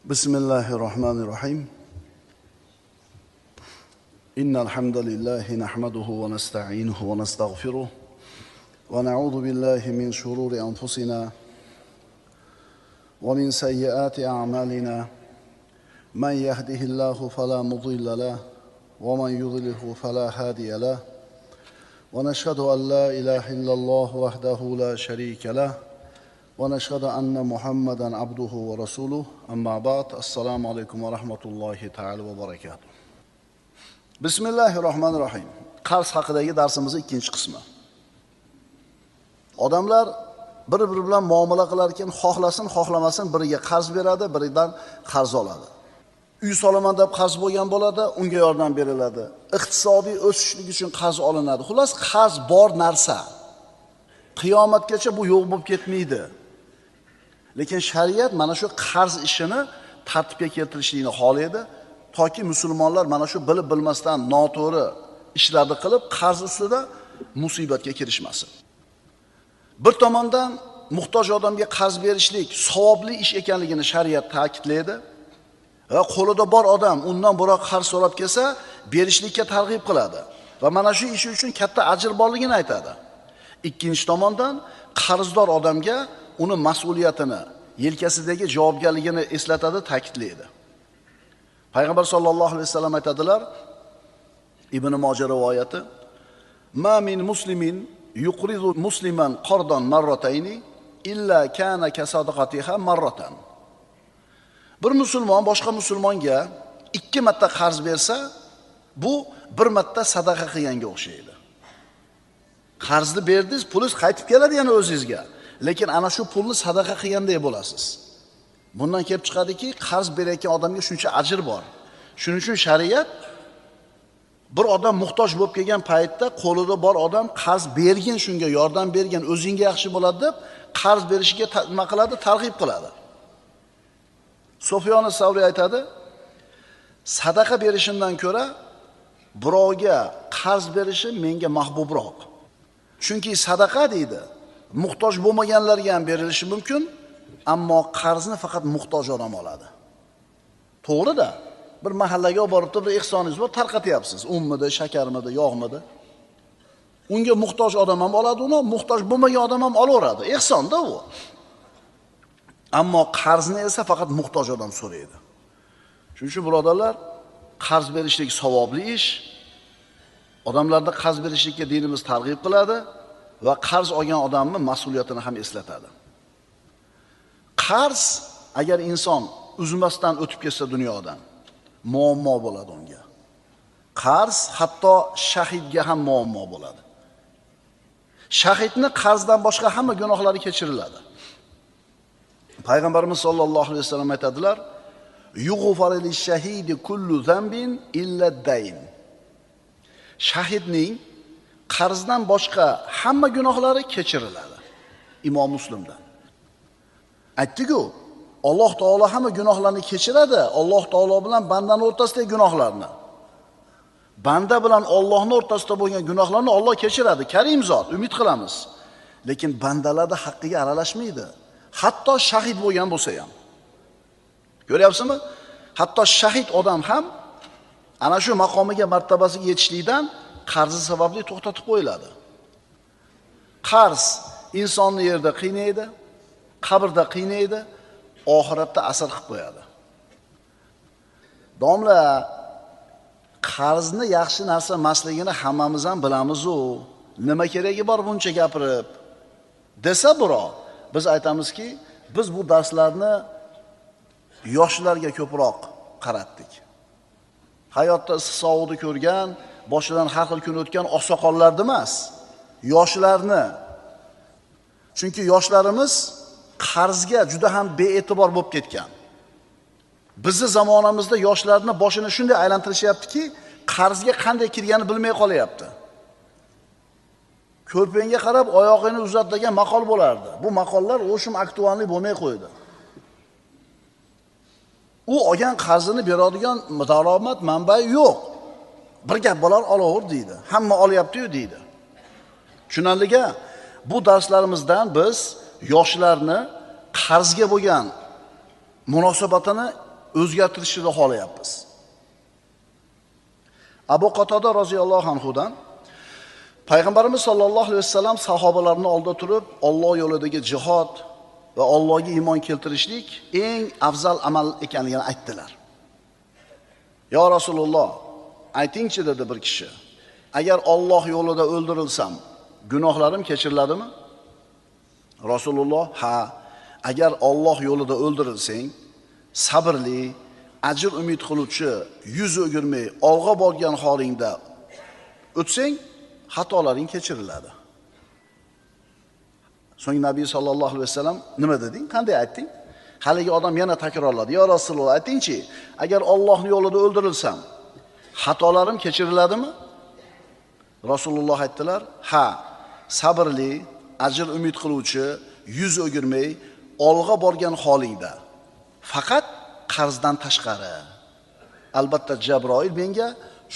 بسم الله الرحمن الرحيم إن الحمد لله نحمده ونستعينه ونستغفره ونعوذ بالله من شرور أنفسنا ومن سيئات أعمالنا من يهده الله فلا مضل له ومن يضلله فلا هادي له ونشهد أن لا إله إلا الله وحده لا شريك له ونشهد أن محمدا عبده ورسوله أما بعد السلام عليكم ورحمة الله تعالى وبركاته بسم الله الرحمن الرحيم Qarz haqidagi darsimizning ikkinchi qismi. Odamlar bir-biri bilan muomala qilar ekan, xohlasin, xohlamasin biriga qarz beradi, biridan qarz oladi. Uy solaman deb qarz bo'lgan bo'ladi, unga yordam beriladi. Iqtisodiy o'sishlik uchun qarz olinadi. Xullas, qarz bor narsa. Qiyomatgacha bu yo'q bo'lib ketmaydi. Lekin shariat mana shu qarz ishini tartibga keltirishlikni xohlaydi, toki musulmonlar mana shu bilib bilmasdan noto'g'ri ishlarni qilib qarz ustida musibatga kirishmasin. Bir tomondan muhtoj odamga qarz berishlik savobli ish ekanligini shariat ta'kidlaydi va qo'lida bor odam undan biroq qarz so'rab kelsa, berishlikka targ'ib qiladi va mana shu ish uchun katta ajr borligini aytadi. Ikkinchi tomondan qarzdor odamga uni mas'uliyatini, yelkasidagi javobgarligini eslatadi, ta'kidlaydi. Payg'ambar sollallohu alayhi vasallam aytadilar, Ibn Majah rivoyati: "Ma min muslimin yuqridu musliman qardan marratayni illa kana ka sadaqatiha marratan." Bir musulmon boshqa musulmonga ikki marta qarz bersa, bu bir marta sadaqa qilganga o'xshaydi. Qarzni berdingiz, pulingiz qaytib keladi yana o'zingizga. Lekin ana shu pulni sadaqa qilgandek bo'lasiz. Bundan kelib chiqadiki, qarz berayotgan odamga shuncha ajr bor. Shuning uchun shariat bir odam muhtoj bo'lib kelgan paytda qo'lida bor odam qarz bergin, shunga yordam bergin, o'zingga yaxshi bo'ladi deb qarz berishiga nima qiladi? Targ'ib qiladi. Sufyon as-Savri aytadi, sadaqa berishimdan ko'ra birovga qarz berishi menga mahbubroq. Chunki sadaqa deydi, muhtoj bo'lmaganlarga ham berilishi mumkin, ammo qarzni faqat muhtoj odam oladi. To'g'ri-da, bir mahallaga olib borib bir ehsoningiz bor, tarqatyapsiz. Unmidi, shakarmidi, yog'midi? Unga muhtoj odam ham oladi, uni muhtoj bo'lmagan odam ham olaveradi. Ehsonda u. Ammo qarzni esa faqat muhtoj odam so'raydi. Shuning uchun birodarlar, qarz berishlik savobli ish. Odamlarga qarz berishlikka dinimiz targ'ib qiladi va qarz olgan odamning mas'uliyatini ham eslatadi. Qarz agar inson uzmasdan o'tib ketsa dunyodan, muammo bo'ladi unga. Qarz hatto shahidga ham muammo bo'ladi. Shahidni qarzdan boshqa hamma gunohlari kechiriladi. Payg'ambarimiz sollallohu alayhi vasallam aytadilar: "Yughfaru lish-shahidi kullu zambin illa dayn." Shahidning qarzdan boshqa hamma gunohlari kechiriladi. Imom Muslimdan. Aytdi-ku, Alloh taolo hamma gunohlarni kechiradi. Alloh taolo bilan bandaning o'rtasidagi gunohlarni. Banda bilan Allohning o'rtasida bo'lgan gunohlarni Alloh kechiradi. Karim zot, umid qilamiz. Lekin bandalarning haqqiga aralashmaydi. Hatto shahid bo'lgan bo'lsa ham. Ko'ryapsizmi? Hatto shahid odam ham ana shu maqomiga, martabasiga yetishlikdan qarzi sababli to'xtatib qo'yiladi. Qarz insonni yerda qiynaydi, qabrda qiynaydi, oxiratda asar qilib qo'yadi. Domla, qarzni yaxshi narsa emasligini hammamiz ham bilamiz-ku. Nima keragi bor buncha gapirib? Desa birov, biz aytamizki, biz bu darslarni yoshlarga ko'proq qaratdik. Hayotda issiq sovuqni ko'rgan, boshidan har xil kun o'tgan oqsoqollarni emas, yoshlarni. Chunki yoshlarimiz qarzga juda ham bee'tibor bo'lib ketgan. Bizning zamonamizda yoshlarni boshini shunday aylantirishyaptiki, qarzga qanday kirganini bilmay qolyapti. Ko'rpangga qarab oyog'ini uzat degan maqol bo'lardi. Bu maqollar o'shim aktuallik bo'lmay qo'ydi. U olgan qarzini beradigan daromad manbai yo'q. Bir gap bo'lar olaver deydi. Hamma olyapti-yu deydi. Shunaliga bu darslarimizdan biz yoshlarni qarzga bo'lgan munosabatini o'zgartirishni xohlayapmiz. Abu Qatoda roziyallohu anhudan Payg'ambarimiz sollallohu alayhi vasallam sahobalarning oldida turib, Alloh yo'lidagi jihad va Allohga iymon keltirishlik eng afzal amal ekanligini aytdilar. "Ya Rasululloh, aytingchi" dedi bir kishi. "Agar Alloh yo'lida o'ldirilsam, gunohlarim kechiriladimi?" Rasululloh, "Ha, agar Alloh yo'lida o'ldirilsang, sabrli, ajr umid qiluvchi, yuz o'girmay olg'a borgan holingda o'tsang, xatolaring kechiriladi." So'ng Nabiy sallallohu alayhi vasallam nima deding? Qanday aytding? Haligi odam yana takrorladi. "Ya Rasululloh, aytingchi, agar Alloh yo'lida o'ldirilsam, xatolarim kechiriladimi?" Rasululloh aytdilar, "Ha, sabrli, ajr umid qiluvchi, yuz o'girmay olg'a borgan holingda, faqat qarzdan tashqari. Albatta Jabroil menga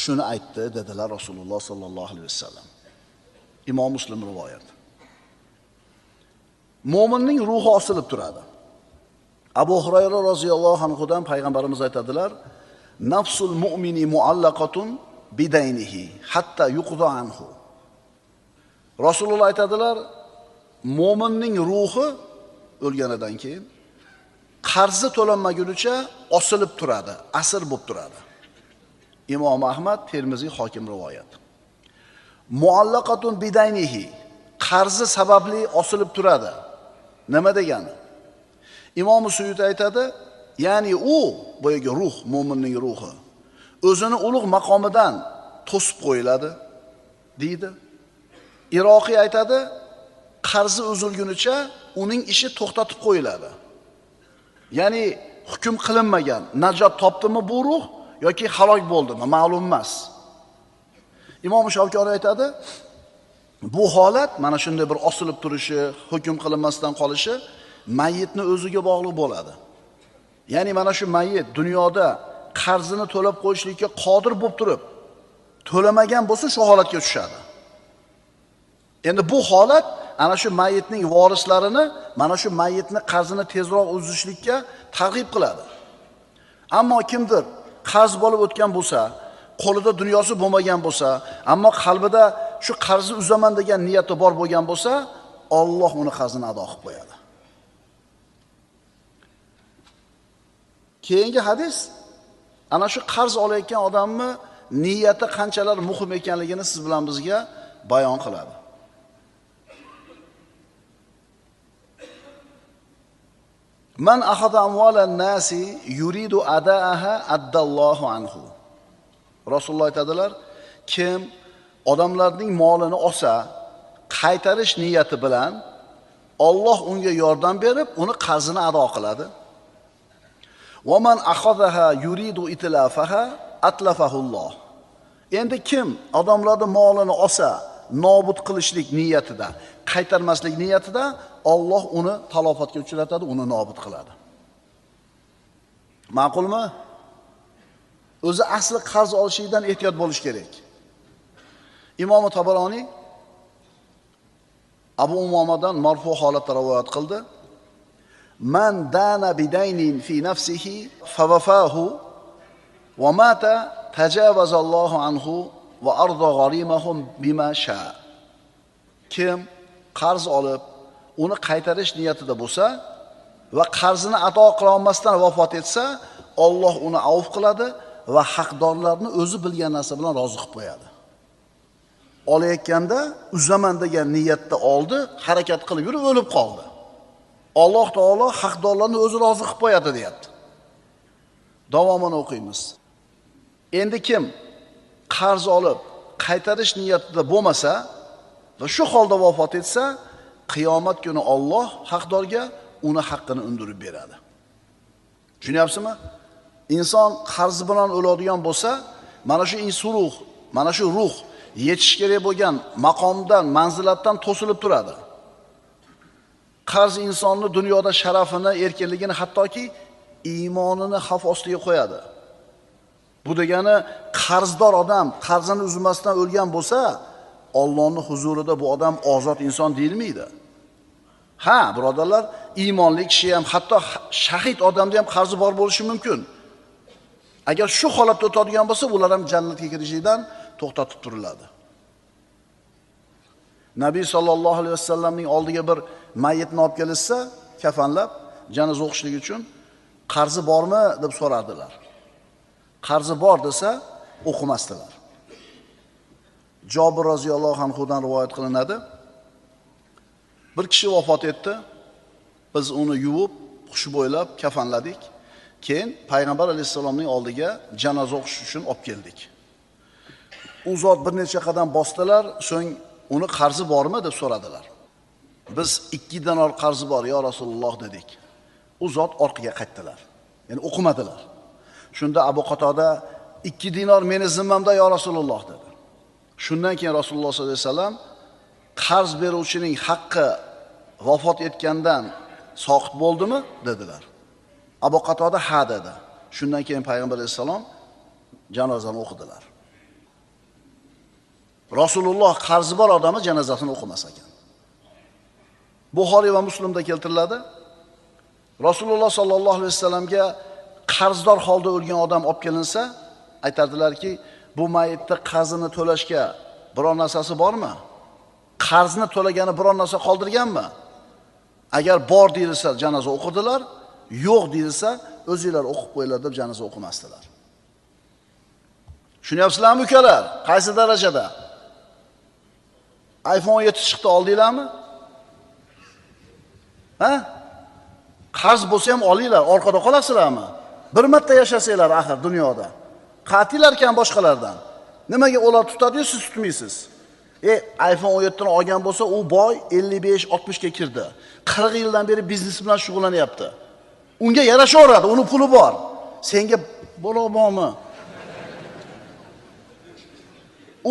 shuni aytdi", dedilar Rasululloh sallallohu alayhi vasallam. Imom Muslim rivoyat. Mo'minning ruhi osilib turadi. Abu Hurayra roziyallohu anhudan payg'ambarimiz aytadilar: "Nafsul mu'mini muallaqatun bidaynihi hatta yuqda anhu." Rasululloh aytadilar, mo'minning ruhi o'lganidan keyin qarzi to'lanmagunicha osilib turadi, asir bo'lib turadi. Imom Ahmad, Termiziy, Hokim rivoyat. Muallaqatun bidaynihi, qarzi sababli osilib turadi. Nima degani? Imom Suyuti aytadi, ya'ni u boyagi ruh, mo'minning ruhi o'zini ulug' maqomidan to'sib qo'yiladi, deydi. Iroqiy aytadi, qarzi uzilgunicha uning ishi to'xtatib qo'yiladi. Ya'ni hukm qilinmagan, najot topdimi bu ruh yoki halok bo'ldimi, ma'lum emas. Imom Shavkoniy aytadi, bu holat mana shunday bir osilib turishi, hukm qilinmasdan qolishi mayyitni o'ziga bog'liq bo'ladi. Ya'ni mana shu mayyit dunyoda qarzini to'lab qo'yishlikka qodir bo'lib turib, to'lamagan bo'lsa shu holatga tushadi. Endi bu holat ana shu mayyitning vorislarini mana shu mayyitni qarzini tezroq uzishlikka targ'ib qiladi. Ammo kimdir qarz bo'lib o'tgan bo'lsa, qo'lida dunyosi bo'lmagan bo'lsa, ammo qalbida shu qarzni uzaman degan niyati bor bo'lgan bo'lsa, Alloh uni qarzini ado qilib qo'yadi. Keyingi hadis ana shu qarz olayotgan odamni niyati qanchalar muhim ekanligini siz bilan bizga bayon qiladi. Man akhadha amwalan nasi yuridu adaaha addallohu anhu. Rasululloh aytadilar, kim odamlarning molini olsa, qaytarish niyati bilan Alloh unga yordam berib, uni qarzini ado qiladi. Va man akhadhaha yuridu itlafaha atlafahulloh. Endi kim odamlarning molini olsa, nobud qilishlik niyatida, qaytarmaslik niyatida, Alloh uni talofatga uchratadi, uni nobud qiladi. Ma'qulmi? O'zi asli qarz olishdan ehtiyot bo'lish kerak. Imom Tabaroniy Abu Umomadan marfu holatda rivoyat qildi. Man dana bidaynin fi nafsihi fawafahu wa mata tajawazallohu anhu va arda gharimahum bima sha. Kim qarz olib, uni qaytarish niyatida bo'lsa va qarzini ado qila olmasdan vafot etsa, Alloh uni avf qiladi va haqdorlarni o'zi bilgan narsa bilan rozi qilib qo'yadi. Olayotganda uzaman degan niyatda oldi, harakat qilib yurib o'lib qoldi. Alloh taolo haqdorlarni o'zi rozi qilib qo'yadi, deyapti. Davomini o'qiymiz. Endi kim qarz olib, qaytarish niyatida bo'lmasa va shu holda vafot etsa, qiyomat kuni Alloh haqdorga uni haqqini undirib beradi. Tushunyapsizmi? Inson qarz bilan o'ladigan bo'lsa, mana shu insuruh, mana shu ruh yetish kerak bo'lgan maqomdan, manzilatdan to'silib turadi. Qarz insonni dunyoda sharafini, erkinligini, hattoki iymonini xavf ostiga qo'yadi. Bu degani qarzdor odam qarzini uzmasdan o'lgan bo'lsa, Allohning huzurida bu odam ozod inson deyilmaydi. Ha, birodarlar, iymonli kishi ham, hatto shahid odamda ham qarzi bor bo'lishi mumkin. Agar shu holatda o'tadigan bo'lsa, ular ham jannatga kirishlikdan to'xtatib turiladi. Nabiy sallallohu alayhi vasallamning oldiga bir mayitni olib kelishsa, kafanlab, janoza o'qishlik uchun qarzi bormi deb so'radilar. Qarzi bor desa, o'qimasdilar. Jobir roziyallohu anhudan rivoyat qilinadi. Bir kishi vafot etdi. Biz uni yuvib, xushbo'ylab kafanladik. Keyin payg'ambar alayhisalomning oldiga janoza o'qish uchun olib keldik. U zot bir necha qadam bosdilar, so'ng uni qarzi bormi deb so'radilar. Biz 2 dinor qarzi bor yo Rasululloh dedik. U zot orqaga qaytdilar. Ya'ni o'qimadilar. Shunda Abu Qatoda 2 dinor meni zimmamda yo Rasululloh dedi. Shundan keyin Rasululloh sollallohu alayhi vasallam qarz beruvchining haqqi vafot etgandan soqit bo'ldimi dedilar. Abu Qatoda ha dedi. Shundan keyin payg'ambar alayhisalom janozani o'qidilar. Rasululloh qarzi bor odamni janozasini o'qimas ekan. Buxoriy va Muslimda keltiriladi. Rasululloh sallallohu alayhi vasallamga qarzdor holda o'lgan odam olib kelinsa, aytardilar-ki, bu mayitni qarzini to'lashga biror narsasi bormi? Qarzni to'lagani biror narsa qoldirganmi? Agar bor deyilsa janoza o'qidilar, yo'q deyilsa o'zingizlar o'qib qo'yinglar deb janoza o'qimasdilar. Tushunyapsizlarmi ukalar? Qaysi darajada? iPhone 7 chiqdi oldinglarmi? Ha? Qarz bo'lsa ham olinglar, orqada qolasizlarmi? Bir marta yashasanglar axir dunyoda. Qatilar ekan boshqalardan. Nimaga ular tutadi-yu siz tutmaysiz? iPhone 17 ni olgan bo'lsa, u boy 55-60 ga kirdi. 40 yildan beri biznes bilan shug'ullanyapti. Unga yarashaveradi, uni puli bor. Senga bo'lmoqmi?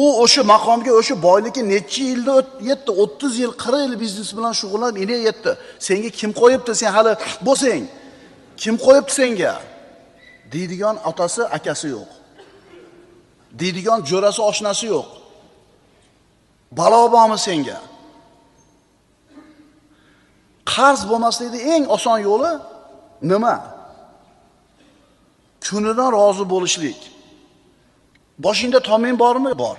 U o'sha maqomga, o'sha boylikka necha yilda yetdi? 30 yil, 40 yil biznes bilan shug'ullanib, ine yetdi. Senga kim qo'yibdi? Sen hali bo'lsang, kim qo'yibdi senga? Deydigan otasi, akasi yo'q. Deydigan jo'rasi, oshnasi yo'q. Balo bormi senga? Qarz bo'lmaslikning eng oson yo'li nima? Kunidan rozi bo'lishlik. Boshingda toming bormi? Bor.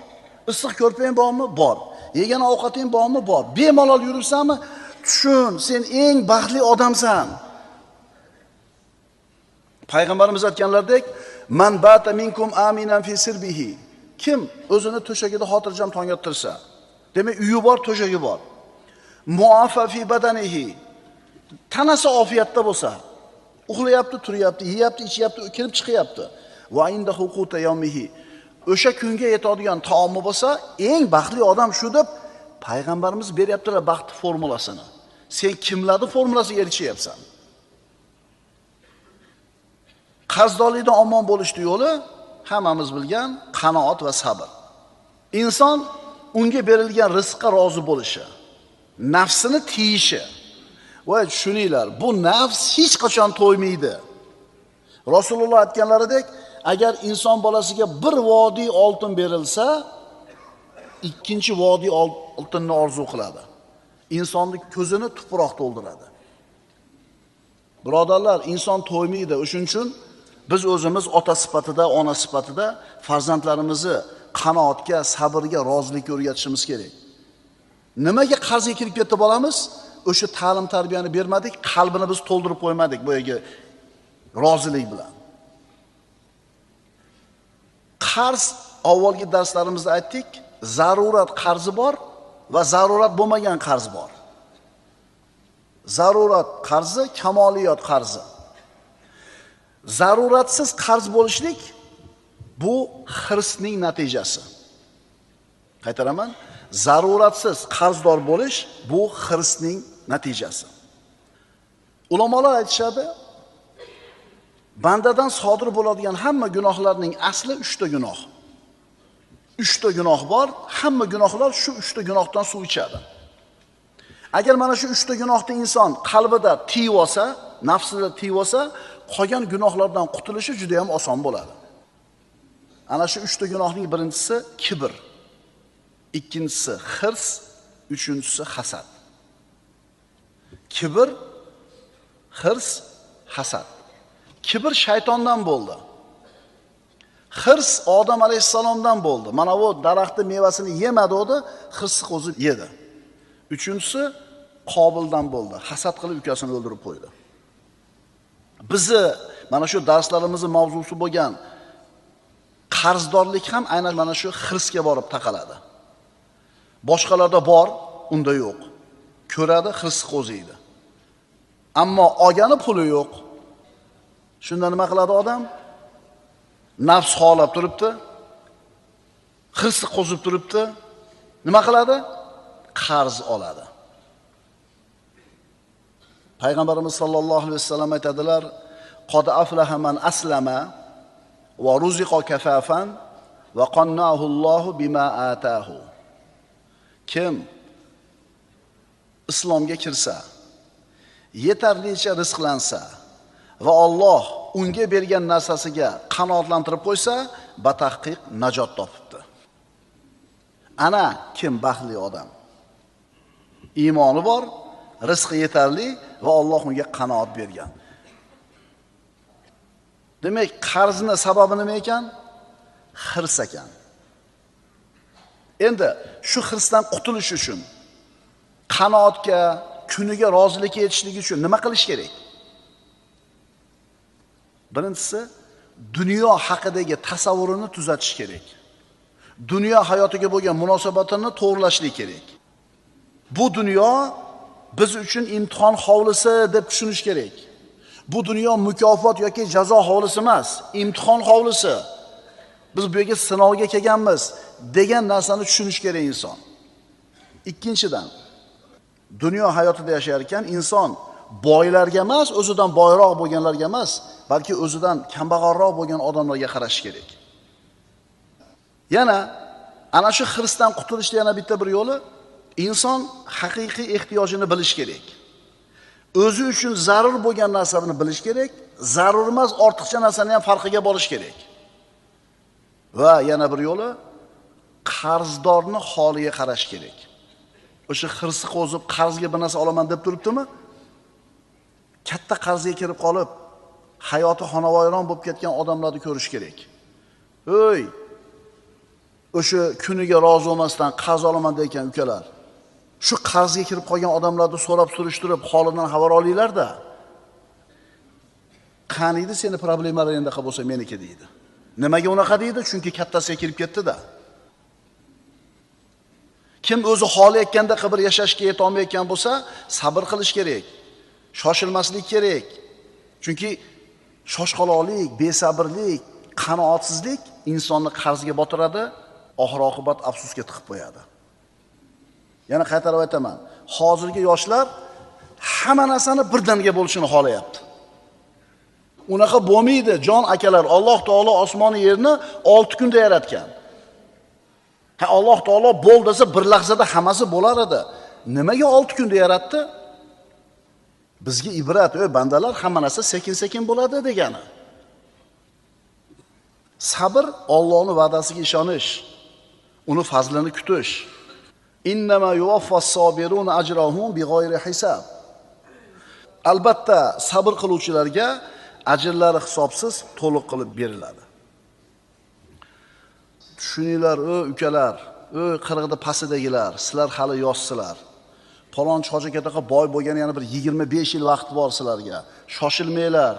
Issiq ko'rpang bormi? Bor. Yegan ovqating bormi? Bor. Bemalol yuribsanmi? Tushun, sen eng baxtli odamsan. Payg'ambarimiz aytganlaridek, "Man bata minkum aminan fi sirbihi." Kim o'zini to'shagida xotirjam tong yottirsa, demak uyi bor, to'shagi bor. Muafa fi badanihi. Tanasi ofiyatda bo'lsa, uxlayapti, turyapti, yeyapti, ichyapti, kirib chiqyapti. Va indahu quta yawmihi. O'sha kunga yetadigan taomi bo'lsa, eng baxtli odam shu deb payg'ambarimiz beryaptilar baxt formulasini. Sen kimlarning formulasiga erishyapsan? Qarzdorlikdan omon bo'lishning yo'li hammamiz bilgan qanoat va sabr. Inson unga berilgan rizqqa rozi bo'lishi, nafsini tiyishi. Va tushuninglar, bu nafs hech qachon to'ymaydi. Rasululloh aytganlaridek, agar inson bolasiga bir vodiy oltin berilsa, ikkinchi vodiy oltinni orzu qiladi. Insonning ko'zini tuproq to'ldiradi. Birodarlar, inson to'ymaydi. O'shuning uchun biz o'zimiz ota sifatida, ona sifatida farzandlarimizni qanoatga, sabrga, rozilikka o'rgatishimiz kerak. Nimaga qarzga kirib ketdi bolamiz? O'sha ta'lim tarbiyani bermadik, qalbini biz to'ldirib qo'ymadik bu yerga rozilik bilan. Qarz, avvalgi darslarimizda aytdik, zarurat qarzi bor va zarurat bo'lmagan qarz bor. Zarurat qarzi, kamoliyat qarzi. Zaruratsiz qarz bo'lishlik bu hirsning natijasi. Qaytaraman, zaruratsiz qarzdor bo'lish bu hirsning natijasi. Ulamolar aytishadi, bandadan sodir bo'ladigan hamma gunohlarning asli 3 ta gunoh. 3 ta gunoh bor, hamma gunohlar shu 3 ta gunohdan suv ichadi. Agar mana shu 3 ta gunohni inson qalbida tiyib olsa, nafsida tiyib olsa, qolgan gunohlardan qutulishi juda ham oson bo'ladi. Ana shu 3 ta gunohning birinchisi kibr, ikkinchisi hirs, uchinchisi hasad. Kibr, hirs, hasad. Kibr shaytondan bo'ldi. Hirs Odam alayhissalomdan bo'ldi. Mana bu daraxtning mevasini yemadi edi, hirsi qo'zib yedi. Uchinchisi Qobildan bo'ldi. Hasad qilib ukasini o'ldirib qo'ydi. Bizi mana shu darslarimizning mavzusi bo'lgan qarzdorlik ham aynan mana shu hirsga borib taqaladi. Boshqalarda bor, unda yo'q. Ko'radi, hirsi qo'ziydi. Ammo olgani puli yo'q. Shunda nima qiladi odam? Nafs xohlab turibdi. Hirsi qo'zib turibdi. Nima qiladi? Qarz oladi. Payg'ambarimiz sollallohu alayhi vasallam aytadilar: "Qad aflaha man aslama va ruziqa kafafan va qannahu Allohu bima atahu." Kim islomga kirsa, yetarlicha rizqlansa va Alloh unga bergan narsasiga qanoatlantirib qo'ysa, batahqiq najot topibdi. Ana kim baxtli odam? Iymoni bor, rizqi yetarli va Alloh unga qanoat bergan. Demak, qarzning sababi nima ekan? Hirs ekan. Endi shu hirsdan qutulish uchun, qanoatga, kuniga rozilik yetishlik uchun nima qilish kerak? Birinchisi, dunyo haqidagi tasavvurini tuzatish kerak. Dunyo hayotiga bo'lgan munosabatini to'g'rilashlik kerak. Bu dunyo biz uchun imtihon hovlisi deb tushunish kerak. Bu dunyo mukofot yoki jazo hovlisi emas, imtihon hovlisi. Biz bu yerga sinovga kelganmiz degan narsani tushunish kerak inson. Ikkinchidan, dunyo hayotida yashar ekan inson boylarga emas, o'zidan boyroq bo'lganlarga emas, balki o'zidan kambag'alroq bo'lgan odamlarga qarash kerak. Yana ana shu hirsdan qutulishning yana bitta bir yo'li, inson haqiqiy ehtiyojini bilish kerak. O'zi uchun zarur bo'lgan narsani bilish kerak, zarur emas ortiqcha narsani ham farqiga borish kerak. Va yana bir yo'li, qarzdorni holiga qarash kerak. O'sha hirsi qo'zib qarzga bir narsa olaman deb turibdimi? Katta qarzga kirib qolib, hayoti xonavoyron bo'lib ketgan odamlarni ko'rish kerak. O'y, o'sha kuniga rozi bo'lmasdan qarz olaman degan ukalar, shu qarzga kirib qolgan odamlarni so'rab surishtirib, holidan xabar olinglar-da. Qaniydi seni problemalar endi qilib bo'lsa meniki deydi. Nimaga unaqa deydi? Chunki kattasiga kirib ketdi-da. Kim o'zi xohlayotganda qilib yashashga yeta olmayotgan bo'lsa, sabr qilish kerak. Shoshilmaslik kerak. Chunki shoshqaloqlik, besabrlik, qanoatsizlik insonni qarzga botiradi, oxir-oqibat afsusga tiqib qo'yadi. Yana qaytarib aytaman, hozirgi yoshlar hamma narsani birdaniga bo'lishini xohlayapti. Unaqa bo'lmaydi, jon akalar. Alloh taolo osmonni yerni 6 kunda yaratgan. Alloh taolo bo'l desa bir lahzada hammasi bo'lar edi. Nimaga 6 kunda yaratdi? Bizga ibrat, bandalar, hamma narsa sekin-sekin bo'ladi degani. Sabr Allohning va'dasiga ishonish, uni fazlini kutish. Innama yuvaffas-sabiruna ajrahum bighayri hisob. Albatta, sabr qiluvchilarga ajrlari hisobsiz to'liq qilib beriladi. Tushuninglar, ukalar, qirg'ida pastidagilar, sizlar hali yoshsizlar. Palonchi hoji akaga boy bo'lgan yana bir 25 yil vaqt bor sizlarga. Shoshilmanglar.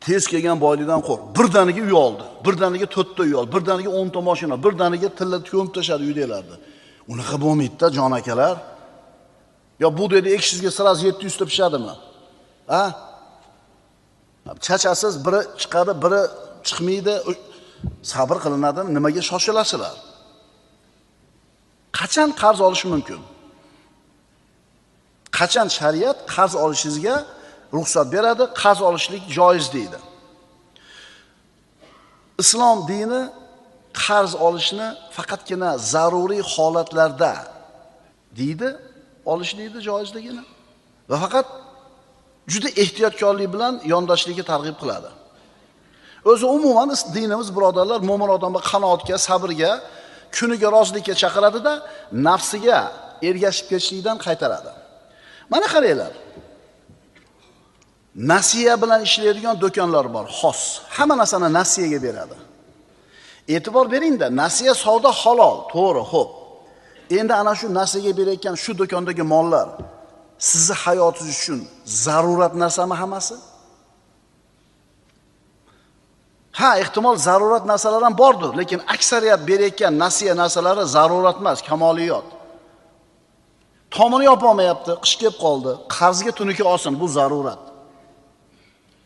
Tez kelgan boylikdan qo'rq. Birdaniga uy oldi, birdaniga 4 ta uy oldi, birdaniga 10 ta mashina, birdaniga tilla ko'mib tashadi uydagilarni. Unaqa bo'lmaydi-da, jon akalar. Yo bu dedi ekishingizga siraz 700 ta pishadimi? Ha? Chachasiz, biri chiqadi, biri chiqmaydi. Sabr qilinadimi? Nimaga shoshilasizlar? Qachon qarz olish mumkin? Qachon shariat qarz olishingizga ruxsat beradi, qarz olishlik joiz deydi. Islom dini qarz olishni faqatgina zaruriy holatlarda deydi, olishlikni joizligini va faqat juda ehtiyotkorlik bilan yondashlikka targ'ib qiladi. O'zi umuman dinimiz birodarlar mo'min odamga qanoatga, sabrga, kuniga rozilikka chaqiradi-da, nafsiga ergashib ketishlikdan qaytaradi. Mana qaranglar. nasiya bilan ishlaydigan do'konlar bor, xos. Hamma narsani nasiyaga beradi. E'tibor bering-da, nasiya savdo halol, to'g'ri, xo'p. Endi ana shu nasiyaga berayotgan shu do'kondagi mollar sizni hayotingiz uchun zarurat narsami hammasi? Ha, ehtimol zarurat narsalar ham bordir, lekin aksariyat berayotgan nasiya narsalari zarurat emas, kamoliyat. Tomini yopolmayapti, qish kelib qoldi, qarzga tuniki olsin, bu zarurat.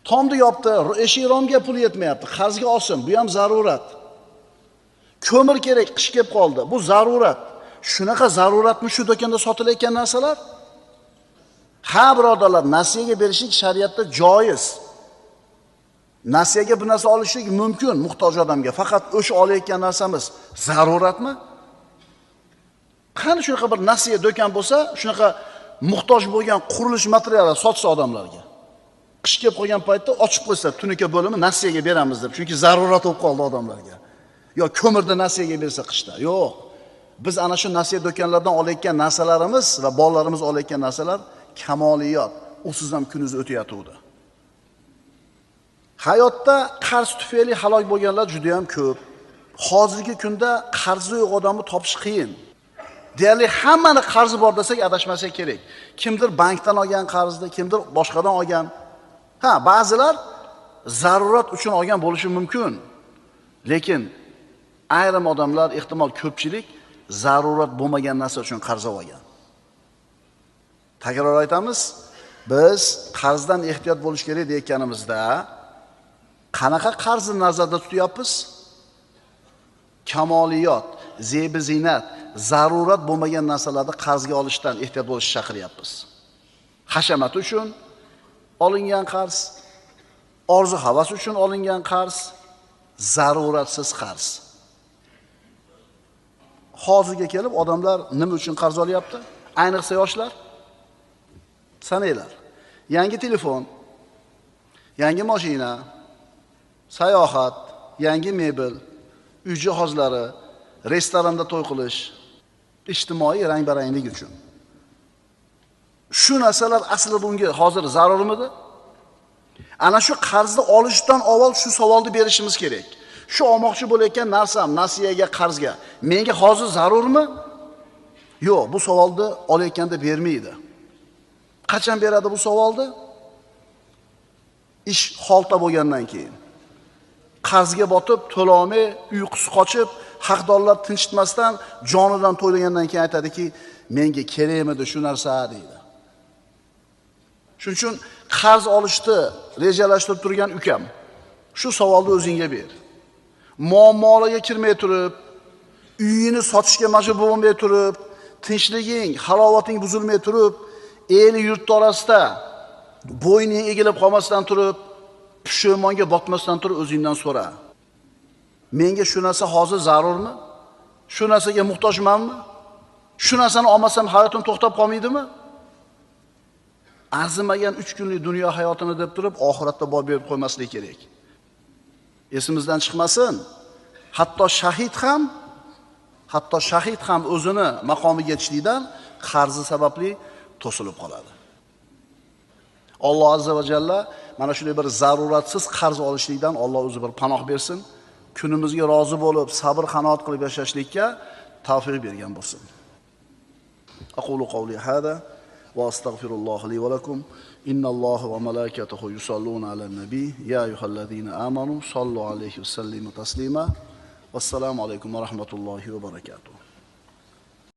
Tomni yopdi, eshik romga pul yetmayapti, qarzga olsin, bu ham zarurat. Ko'mir kerak, qish kelib qoldi, bu zarurat. Shunaqa zaruratmi shu do'konda sotilayotgan narsalar? Ha, birodarlar, nasiyaga berishlik shariatda joiz. Nasiyaga bu narsa olishlik mumkin muhtoj odamga. Faqat o'sha olayotgan narsamiz zaruratmi? Qani shunaqa bir nasiya do'kon bo'lsa, shunaqa muhtoj bo'lgan qurilish materiallar sotsa odamlarga. Qish kelib qolgan paytda ochib qo'ysa, tunuka bo'limi nasiyaga beramiz deb, chunki zarurat bo'lib qoldi odamlarga. Yo ko'mirni nasiyaga bersa qishda. Yo'q. Biz ana shu nasiya do'konlardan olayotgan narsalarimiz va bolalarimiz olayotgan narsalar kamoliyat. Usiz ham kuningiz o'tayotdi. Hayotda qarz tufayli halok bo'lganlar juda ham ko'p. Hozirgi kunda qarzi yo'q odamni topish qiyin. Deyarli hammani qarzi bor desak adashmasak kerak. Kimdir bankdan olgan qarzni, kimdir boshqadan olgan. Ha, ba'zilar zarurat uchun olgan bo'lishi mumkin. Lekin ayrim odamlar, ehtimol ko'pchilik zarurat bo'lmagan narsa uchun qarz olgan. Takror aytamiz, biz qarzdan ehtiyot bo'lish kerak deyotganimizda qanaqa qarzni nazarda tutyapmiz? Kamoliyat, zebi zinat, zarurat bo'lmagan narsalarni qarzga olishdan ehtiyot bo'lishni chaqiryapmiz. Hashamat uchun olingan qarz, orzu havas uchun olingan qarz, zaruratsiz qarz. Hozirga kelib odamlar nima uchun qarz olyapti? Ayniqsa yoshlar. Sanaylar. Yangi telefon, yangi mashina, sayohat, yangi mebel, uy jihozlari, restoranda to'y qilish, ijtimoiy rang-baranglik uchun. Shu narsalar aslida unga hozir zarurmidi? Ana shu qarzni olishdan avval shu savolni berishimiz kerak. Shu olmoqchi bo'layotgan narsam, nasiyaga, qarzga menga hozir zarurmi? Yo'q, bu savolni olayotganda bermaydi. Qachon beradi bu savolni? Ish xolta bo'lgandan keyin. Qarzga botib, to'lolmay, uyqusi qochib, haqdorlar tinchitmasdan jonidan to'ylagandan keyin aytadiki, menga kerakmidi shu narsa deydi. Shuning uchun qarz olishni rejalashtirib turgan ukam, shu savolni o'zingga ber. Muammolarga kirmay turib, uyini sotishga majbur bo'lmay turib, tinchliging, halovating buzilmay turib, el yurt orasida bo'yning egilib qolmasdan turib, pushaymonga botmasdan turib o'zingdan so'ra. Menga shu narsa hozir zarurmi? Shu narsaga muhtojmanmi? Shu narsani olmasam hayotim to'xtab qolmaydimi? Arzimagan 3 kunlik dunyo hayotini deb turib, oxiratda boy berib qo'ymaslik kerak. Esimizdan chiqmasin. Hatto shahid ham o'zini maqomiga yetishlikdan qarzi sababli to'silib qoladi. Alloh azza va jalla mana shunday bir zaruratsiz qarz olishlikdan Alloh o'zi bir panoh bersin. Kunimizga rozi bo'lib, sabr qanoat qilib yashashlikka tavfiq bergan bo'lsin. Aqulu qawli hada va astagfirulloh li va lakum. Innalloha va malaikatahu yusalluna alan nabiy ya ayyuhallazina amanu sallu alayhi va sallimu taslima. Vassalomu alaykum va rahmatullohi va barakatuh.